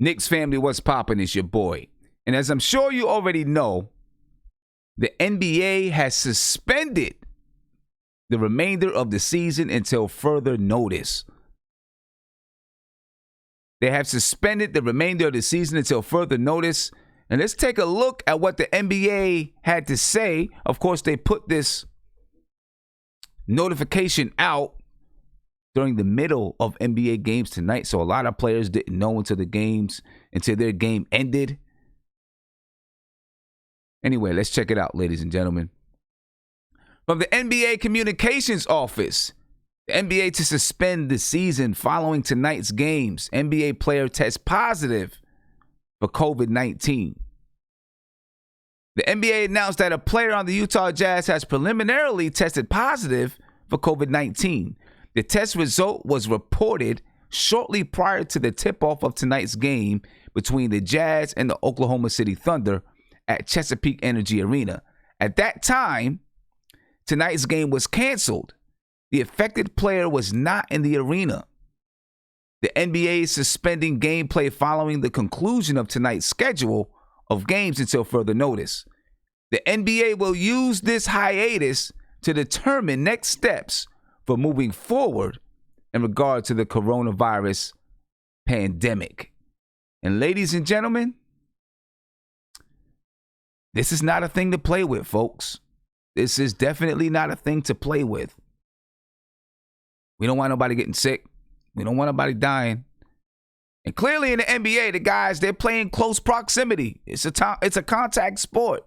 Knicks family, what's poppin'? It's your boy. And as I'm sure you already know, the NBA has suspended the remainder of the season until further notice. They have suspended the remainder of the season until further notice. And let's take a look at what the NBA had to say. Of course, they put this notification out during the middle of NBA games tonight. So a lot of players didn't know until their game ended. Anyway, let's check it out, ladies and gentlemen. From the NBA Communications Office, the NBA to suspend the season following tonight's games. NBA player tests positive for COVID-19. The NBA announced that a player on the Utah Jazz has preliminarily tested positive for COVID-19. The test result was reported shortly prior to the tip-off of tonight's game between the Jazz and the Oklahoma City Thunder at Chesapeake Energy Arena. At that time, tonight's game was canceled. The affected player was not in the arena. The NBA is suspending gameplay following the conclusion of tonight's schedule of games until further notice. The NBA will use this hiatus to determine next steps for moving forward in regard to the coronavirus pandemic. And ladies and gentlemen, this is not a thing to play with, folks. This is definitely not a thing to play with. We don't want nobody getting sick. We don't want nobody dying. And clearly in the NBA, the guys, they're playing close proximity. It's a contact sport.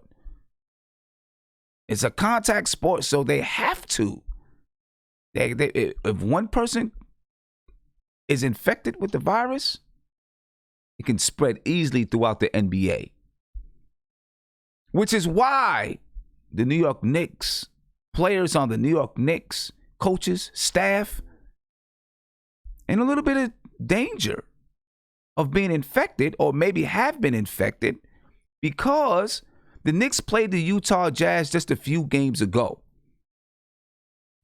It's a contact sport, so they have to. If one person is infected with the virus, it can spread easily throughout the NBA. Which is why the New York Knicks, players on the New York Knicks, coaches, staff, in a little bit of danger of being infected, or maybe have been infected, because the Knicks played the Utah Jazz just a few games ago.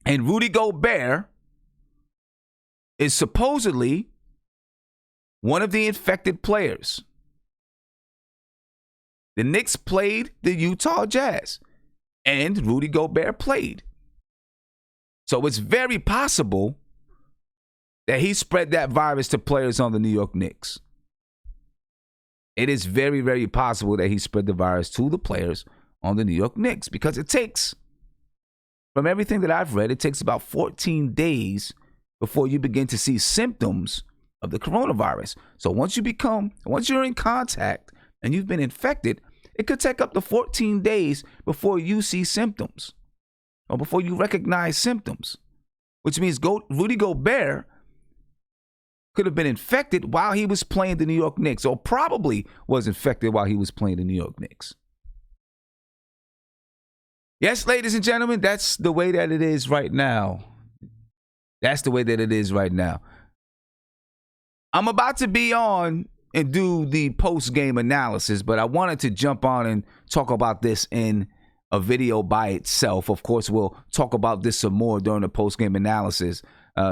And Rudy Gobert is supposedly one of the infected players. The Knicks played the Utah Jazz, and Rudy Gobert played. So it's very possible that he spread that virus to players on the New York Knicks. It is very, very possible that he spread the virus to the players on the New York Knicks, because it takes, from everything that I've read, it takes about 14 days before you begin to see symptoms of the coronavirus. So once you're in contact and you've been infected, it could take up to 14 days before you see symptoms, or before you recognize symptoms, which means Rudy Gobert could have been infected while he was playing the New York Knicks, or probably was infected while he was playing the New York Knicks. Yes, ladies and gentlemen, that's the way that it is right now. That's the way that it is right now. I'm about to be on and do the post-game analysis, but I wanted to jump on and talk about this in a video by itself. Of course, we'll talk about this some more during the post-game analysis.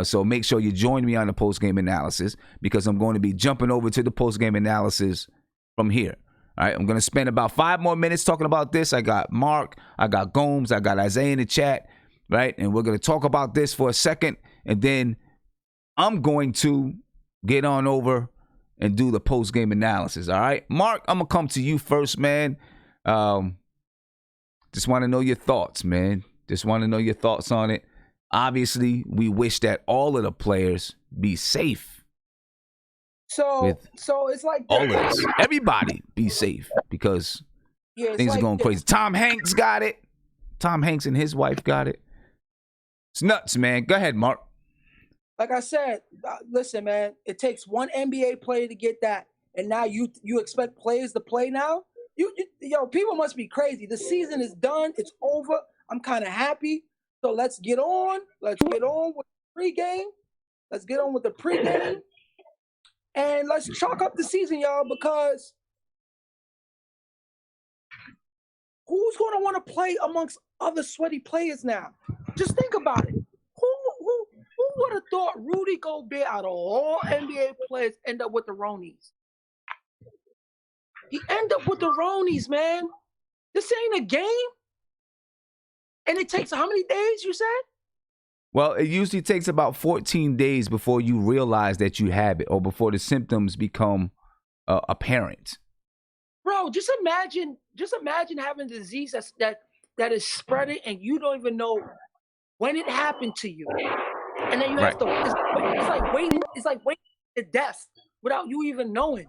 So make sure you join me on the post-game analysis, because I'm going to be jumping over to the post-game analysis from here. All right, I'm going to spend about 5 more minutes talking about this. I got Mark, I got Gomes, I got Isaiah in the chat, right? And we're going to talk about this for a second, and then I'm going to get on over and do the post-game analysis, all right? Mark, I'm going to come to you first, man. Just want to know your thoughts, man. Just want to know your thoughts on it. Obviously, we wish that all of the players be safe. So it's like all of us, everybody be safe, because things are going crazy. Tom Hanks got it. Tom Hanks and his wife got it. It's nuts, man. Go ahead, Mark. Like I said, listen, man, it takes one NBA player to get that, and now you expect players to play now? Yo, people must be crazy. The season is done. It's over. I'm kind of happy. So let's get on. Let's get on with the pregame. Let's get on with the pregame. And let's chalk up the season, y'all, because who's going to want to play amongst other sweaty players now? Just think about it. Who would have thought Rudy Gobert, out of all NBA players, end up with the Ronies? He end up with the Ronies, man. This ain't a game. And it takes how many days, you said? Well, it usually takes about 14 days before you realize that you have it or before the symptoms become apparent. Bro, just imagine having a disease that is spreading and you don't even know when it happened to you. And then you have to, it's like waiting to death without you even knowing.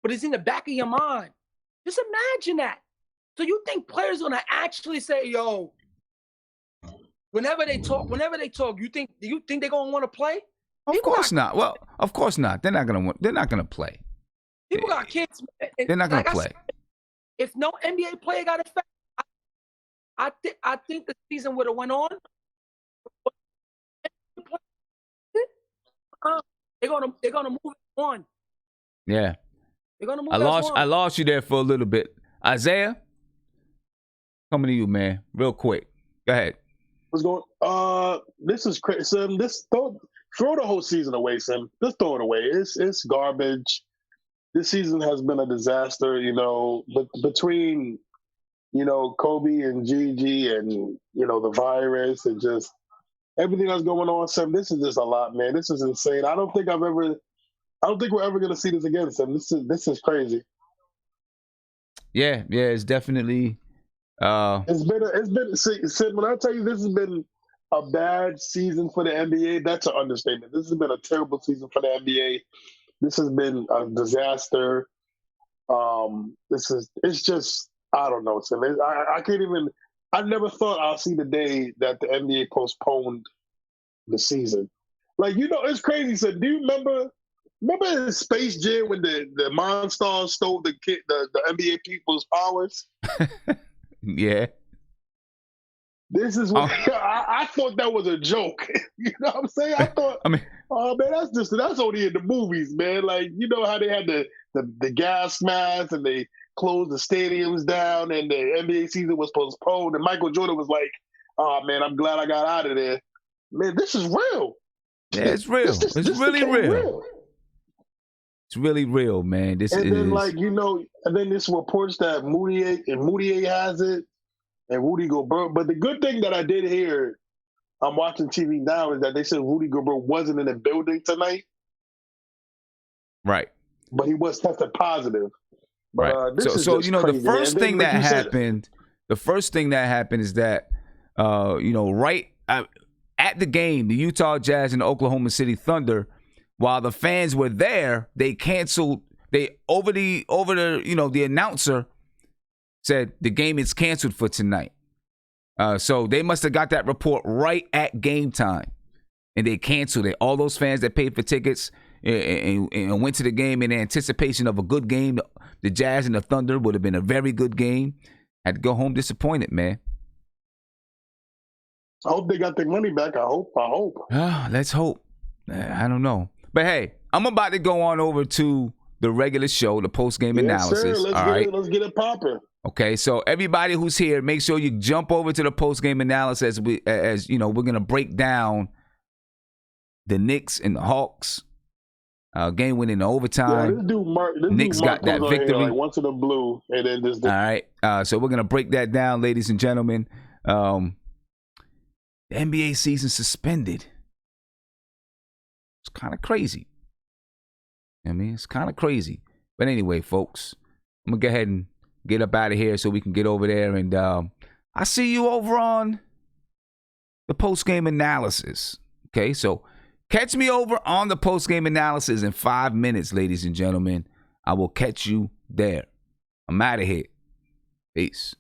But it's in the back of your mind. Just imagine that. So you think players are gonna actually say, yo, whenever they talk, do you think they're gonna want to play? Of course not. Well, of course not. They're not gonna play. People got kids. They're not gonna play. If no NBA player got affected, I think the season would have went on. They're gonna move it on. Yeah. They're gonna move. I lost you there for a little bit. Isaiah, coming to you, man, real quick. Go ahead. What's going? This is crazy, Sim. Throw the whole season away, Sim. Just throw it away. It's garbage. This season has been a disaster. But between Kobe and Gigi and the virus and just everything that's going on, Sim. This is just a lot, man. This is insane. I don't think we're ever gonna see this again, Sim. This is crazy. Yeah, it's definitely. It's been. Sid, when I tell you this has been a bad season for the NBA, that's an understatement. This has been a terrible season for the NBA. This has been a disaster. It's just, I don't know, Sid. I can't even. I never thought I'll see the day that the NBA postponed the season. It's crazy. Sid, do you remember in Space Jam when the Monstars stole the NBA people's powers? Yeah. This is what I thought that was a joke. You know what I'm saying? I thought, oh man, that's only in the movies, man. How they had the gas masks and they closed the stadiums down and the NBA season was postponed and Michael Jordan was like, oh man, I'm glad I got out of there. Man, this is real. Yeah, it's real. It's really real. It's really real, man. And then this reports that Moutier has it, and Rudy Gobert. But the good thing that I did hear, I'm watching TV now, is that they said Rudy Gobert wasn't in the building tonight. Right. But he was tested positive. But, right. The first thing that happened, is that, right at the game, the Utah Jazz and the Oklahoma City Thunder. While the fans were there, they canceled. The announcer said the game is canceled for tonight. So they must have got that report right at game time, and they canceled it. All those fans that paid for tickets and went to the game in anticipation of a good game, the Jazz and the Thunder would have been a very good game. Had to go home disappointed, man. I hope they got their money back. I hope. Let's hope. I don't know. But hey, I'm about to go on over to the regular show, the post-game analysis. Sir. Let's get it popping. Okay, so everybody who's here, make sure you jump over to the post-game analysis. As we're gonna break down the Knicks and the Hawks. Game winning the overtime. Yeah, this Knicks got that victory. Once in the blue, and then this. All right, so we're gonna break that down, ladies and gentlemen. The NBA season suspended. It's kind of crazy. It's kind of crazy. But anyway, folks, I'm going to go ahead and get up out of here so we can get over there. And I see you over on the post-game analysis. Okay, so catch me over on the post-game analysis in 5 minutes, ladies and gentlemen. I will catch you there. I'm out of here. Peace.